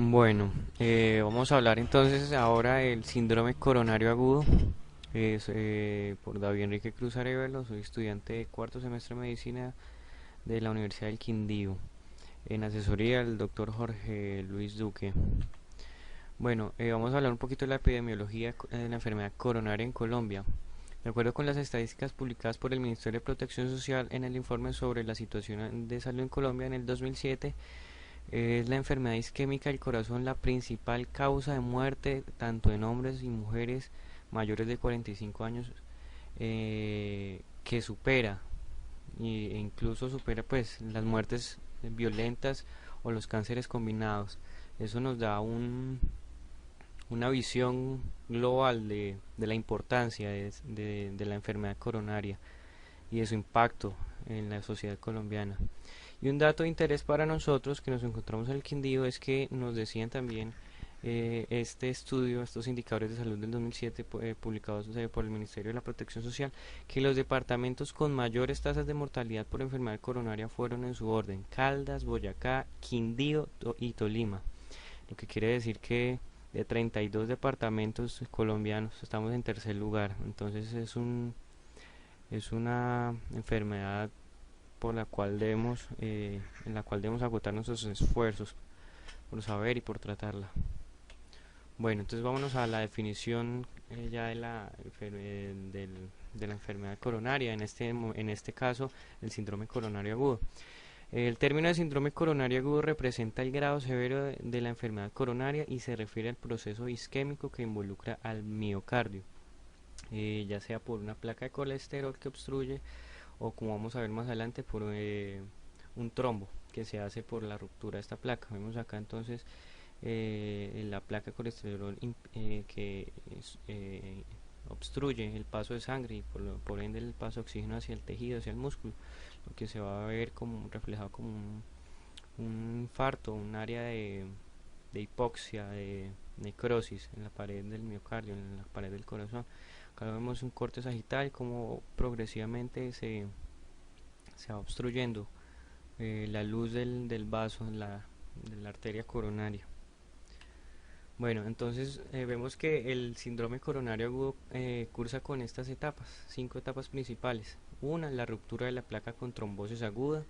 Bueno, vamos a hablar entonces ahora del síndrome coronario agudo. Es por David Enrique Cruz Arevalo, soy estudiante de cuarto semestre de medicina de la Universidad del Quindío, en asesoría del doctor Jorge Luis Duque. Bueno, vamos a hablar un poquito de la epidemiología de la enfermedad coronaria en Colombia. De acuerdo con las estadísticas publicadas por el Ministerio de Protección Social en el informe sobre la situación de salud en Colombia en el 2007, es la enfermedad isquémica del corazón la principal causa de muerte tanto en hombres y mujeres mayores de 45 años, que supera e incluso supera pues las muertes violentas o los cánceres combinados. Eso nos da una visión global de la importancia de la enfermedad coronaria y de su impacto en la sociedad colombiana. Y un dato de interés para nosotros que nos encontramos en el Quindío es que nos decían también este estudio, estos indicadores de salud del 2007 publicados por el Ministerio de la Protección Social, que los departamentos con mayores tasas de mortalidad por enfermedad coronaria fueron en su orden: Caldas, Boyacá, Quindío y Tolima. Lo que quiere decir que de 32 departamentos colombianos estamos en tercer lugar. Entonces es una enfermedad por la cual en la cual debemos agotar nuestros esfuerzos por saber y por tratarla. Bueno, entonces vámonos a la definición ya de la enfermedad coronaria, en este caso el síndrome coronario agudo. El término de síndrome coronario agudo representa el grado severo de la enfermedad coronaria y se refiere al proceso isquémico que involucra al miocardio, ya sea por una placa de colesterol que obstruye o, como vamos a ver más adelante, por un trombo que se hace por la ruptura de esta placa. Vemos acá entonces la placa de colesterol que obstruye el paso de sangre y por ende el paso de oxígeno hacia el tejido, hacia el músculo, lo que se va a ver como reflejado como un infarto, un área de hipoxia, de necrosis en la pared del miocardio, en la pared del corazón. Acá vemos un corte sagital como progresivamente se va obstruyendo la luz del vaso de la arteria coronaria. Bueno, entonces vemos que el síndrome coronario agudo cursa con estas etapas, 5 etapas principales. Una, la ruptura de la placa con trombosis aguda.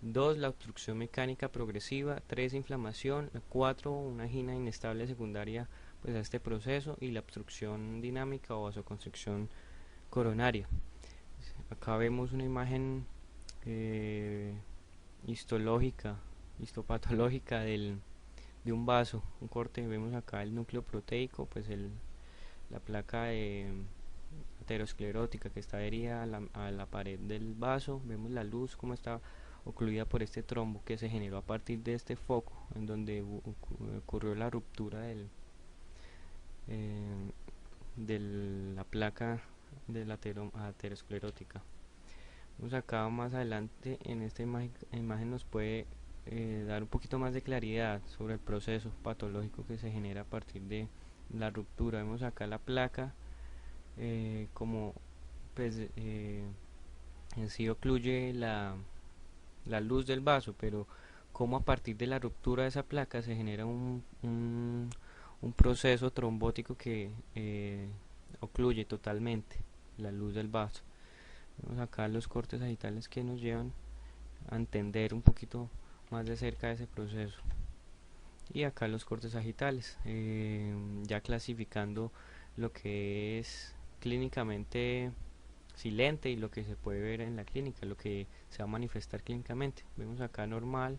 2, la obstrucción mecánica progresiva. 3, inflamación. 4, una angina inestable secundaria pues a este proceso, y la obstrucción dinámica o vasoconstricción coronaria. Acá vemos una imagen eh, histológica, histopatológica de un vaso, un corte. Vemos acá el núcleo proteico, pues la placa aterosclerótica que está adherida a la pared del vaso. Vemos la luz como está ocluida por este trombo que se generó a partir de este foco en donde ocurrió la ruptura eh, de la placa de la aterosclerótica. Vamos acá más adelante en esta imagen nos puede dar un poquito más de claridad sobre el proceso patológico que se genera a partir de la ruptura. Vemos acá la placa como pues en sí ocluye la luz del vaso, pero como a partir de la ruptura de esa placa se genera un proceso trombótico que ocluye totalmente la luz del vaso. Vemos acá los cortes sagitales que nos llevan a entender un poquito más de cerca ese proceso. Y acá los cortes sagitales, ya clasificando lo que es clínicamente silente y lo que se puede ver en la clínica, lo que se va a manifestar clínicamente. Vemos acá normal,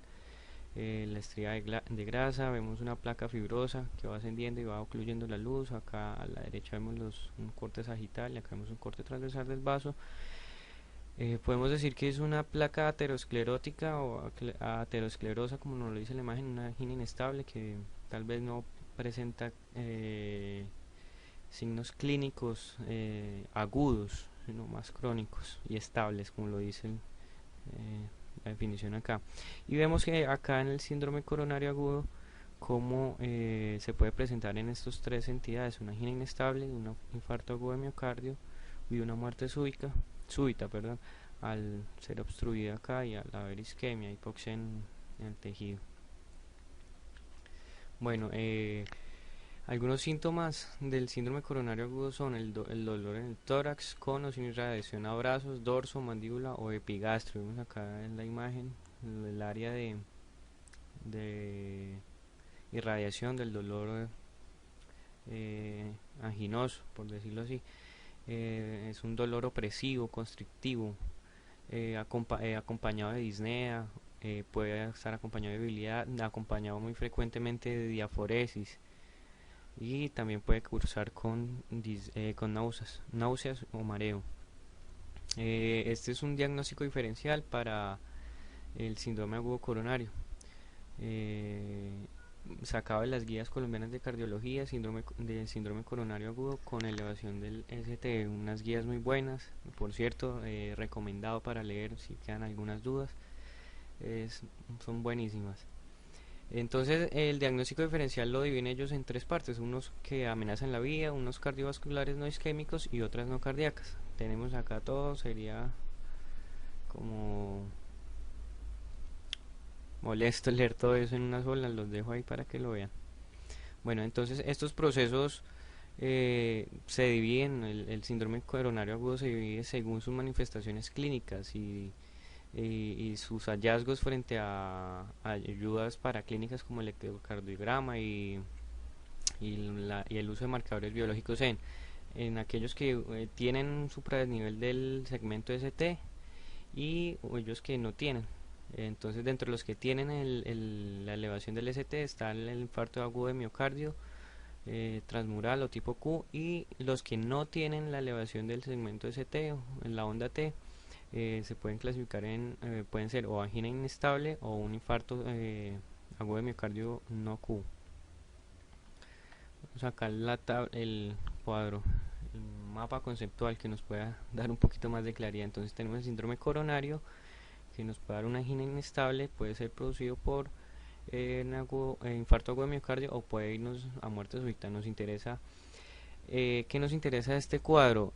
la estría de grasa. Vemos una placa fibrosa que va ascendiendo y va ocluyendo la luz. Acá a la derecha vemos un corte sagital y acá vemos un corte transversal del vaso. Podemos decir que es una placa aterosclerótica o aterosclerosa, como nos lo dice la imagen, una angina inestable que tal vez no presenta signos clínicos agudos, sino más crónicos y estables, como lo dice la definición acá. Y vemos que acá en el síndrome coronario agudo, cómo se puede presentar en estas tres entidades: una angina inestable, un infarto agudo de miocardio y una muerte súbita, perdón, al ser obstruida acá y al haber isquemia, hipoxia en el tejido. Bueno, algunos síntomas del síndrome coronario agudo son el dolor en el tórax con o sin irradiación a brazos, dorso, mandíbula o epigastrio. Vemos acá en la imagen el área de irradiación del dolor anginoso, por decirlo así. Es un dolor opresivo, constrictivo, acompañado de disnea, puede estar acompañado de debilidad, acompañado muy frecuentemente de diaforesis y también puede cursar con náuseas o mareo. Este es un diagnóstico diferencial para el síndrome agudo coronario. Eh, Sacado de las guías colombianas de cardiología, síndrome coronario agudo con elevación del ST, unas guías muy buenas, por cierto, recomendado para leer si quedan algunas dudas, son buenísimas. Entonces el diagnóstico diferencial lo dividen ellos en tres partes, unos que amenazan la vida, unos cardiovasculares no isquémicos y otras no cardíacas. Tenemos acá todo, sería como molesto leer todo eso en una sola, los dejo ahí para que lo vean. Bueno, entonces estos procesos se dividen, el síndrome coronario agudo se divide según sus manifestaciones clínicas y sus hallazgos frente a ayudas paraclínicas como el electrocardiograma y el uso de marcadores biológicos en aquellos que tienen un supradesnivel del segmento ST y ellos que no tienen. Entonces, dentro de los que tienen la elevación del ST está el infarto agudo de miocardio transmural o tipo Q, y los que no tienen la elevación del segmento ST o en la onda T se pueden clasificar pueden ser o angina inestable o un infarto agudo de miocardio no Q. Vamos a sacar el cuadro, el mapa conceptual que nos pueda dar un poquito más de claridad. Entonces tenemos el síndrome coronario que nos puede dar una angina inestable, puede ser producido por infarto agudo de miocardio o puede irnos a muerte súbita. Nos interesa ¿qué nos interesa de este cuadro?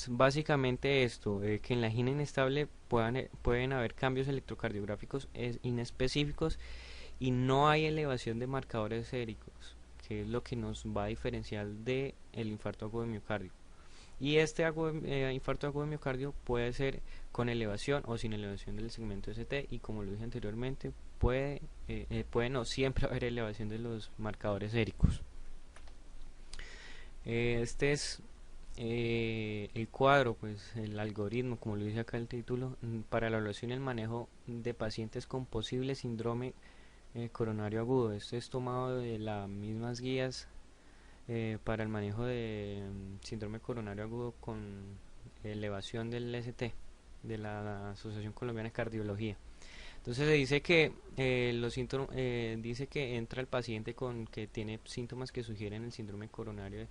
Básicamente esto, que en la angina inestable pueden haber cambios electrocardiográficos inespecíficos y no hay elevación de marcadores séricos, que es lo que nos va a diferenciar de el infarto agudo de miocardio. Y este infarto agudo de miocardio puede ser con elevación o sin elevación del segmento ST, y como lo dije anteriormente, puede no siempre haber elevación de los marcadores séricos. Este es el cuadro, pues el algoritmo, como lo dice acá el título, para la evaluación y el manejo de pacientes con posible síndrome coronario agudo. Esto es tomado de las mismas guías para el manejo de síndrome coronario agudo con elevación del ST de la Asociación Colombiana de Cardiología. Entonces se dice que los síntomas, dice que entra el paciente con que tiene síntomas que sugieren el síndrome coronario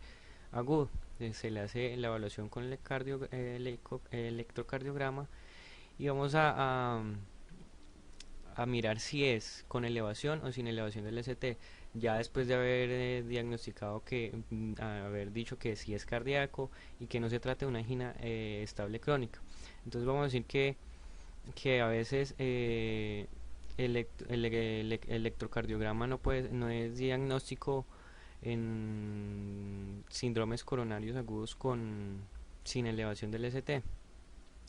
agudo. Se le hace la evaluación con electrocardiograma y vamos a mirar si es con elevación o sin elevación del ST. Ya después de haber diagnosticado haber dicho que sí es cardíaco y que no se trata de una angina estable crónica. Entonces vamos a decir que a veces el electrocardiograma no es diagnóstico en síndromes coronarios agudos sin elevación del ST.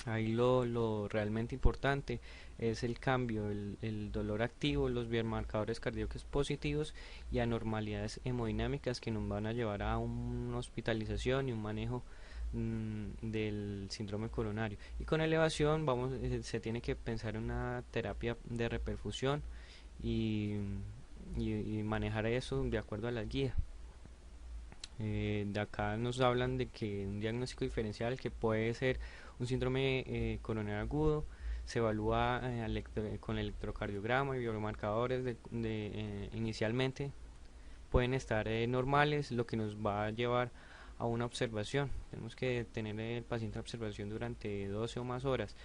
Ahí lo realmente importante es el cambio, el dolor activo, los biomarcadores cardíacos positivos y anormalidades hemodinámicas que nos van a llevar a una hospitalización y un manejo del síndrome coronario. Y con elevación se tiene que pensar en una terapia de reperfusión y, y manejar eso de acuerdo a la guía. De acá nos hablan de que un diagnóstico diferencial que puede ser un síndrome coronario agudo se evalúa con electrocardiograma y biomarcadores inicialmente pueden estar normales, lo que nos va a llevar a una observación. Tenemos que tener el paciente en observación durante 12 o más horas,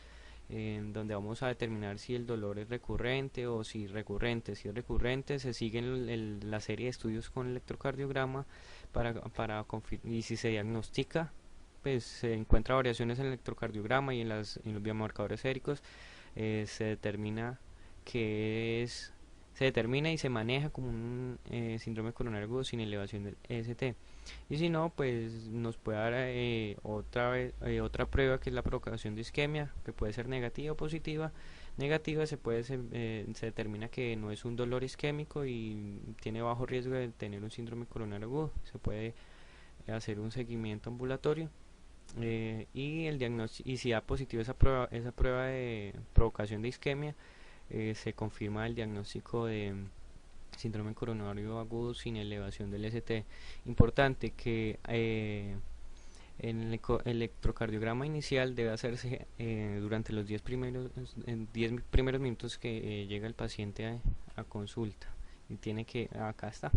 en donde vamos a determinar si el dolor es recurrente o si recurrente. Si es recurrente, se siguen la serie de estudios con electrocardiograma y si se diagnostica, pues se encuentra variaciones en el electrocardiograma y en los biomarcadores séricos, se determina que es se determina y se maneja como un síndrome coronario agudo sin elevación del EST. Y si no, pues nos puede dar otra prueba, que es la provocación de isquemia, que puede ser negativa o positiva. Negativa se determina que no es un dolor isquémico y tiene bajo riesgo de tener un síndrome coronario agudo. Se puede hacer un seguimiento ambulatorio. Y el diagnóstico, y si da positivo esa prueba de provocación de isquemia, se confirma el diagnóstico de síndrome coronario agudo sin elevación del ST. Importante que en el electrocardiograma inicial debe hacerse durante los 10 primeros minutos que llega el paciente a consulta. Y tiene que, acá está.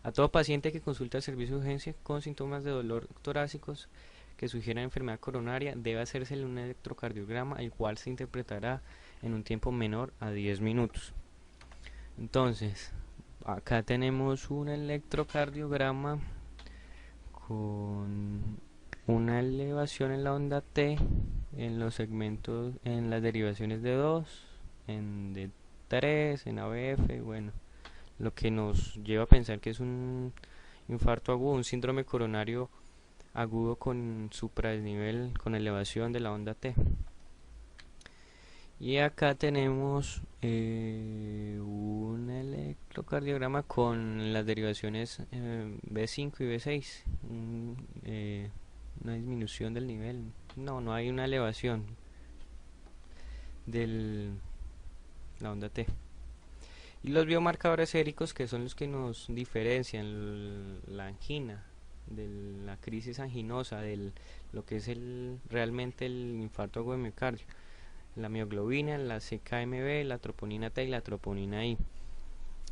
A todo paciente que consulta el servicio de urgencia con síntomas de dolor torácicos que sugieran enfermedad coronaria, debe hacerse un electrocardiograma, el cual se interpretará en un tiempo menor a 10 minutos. Entonces, acá tenemos un electrocardiograma con una elevación en la onda T, en los segmentos, en las derivaciones de 2, en D3, en ABF, bueno, lo que nos lleva a pensar que es un infarto agudo, un síndrome coronario agudo con supradesnivel, con elevación de la onda T. Y acá tenemos un electrocardiograma con las derivaciones B5 y B6, una disminución del nivel, no hay una elevación de la onda T. Y los biomarcadores séricos, que son los que nos diferencian la angina de la crisis anginosa, de lo que es realmente el infarto agudo de miocardio: la mioglobina, la CKMB, la troponina T y la troponina I.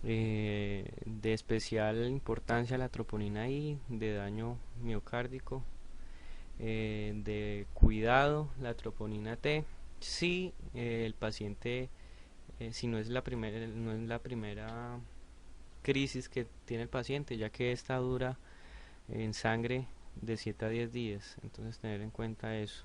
De especial importancia la troponina I, de daño miocárdico. De cuidado, la troponina T, si el paciente, si no es la primera crisis que tiene el paciente, ya que esta dura en sangre de 7 a 10 días, entonces tener en cuenta eso.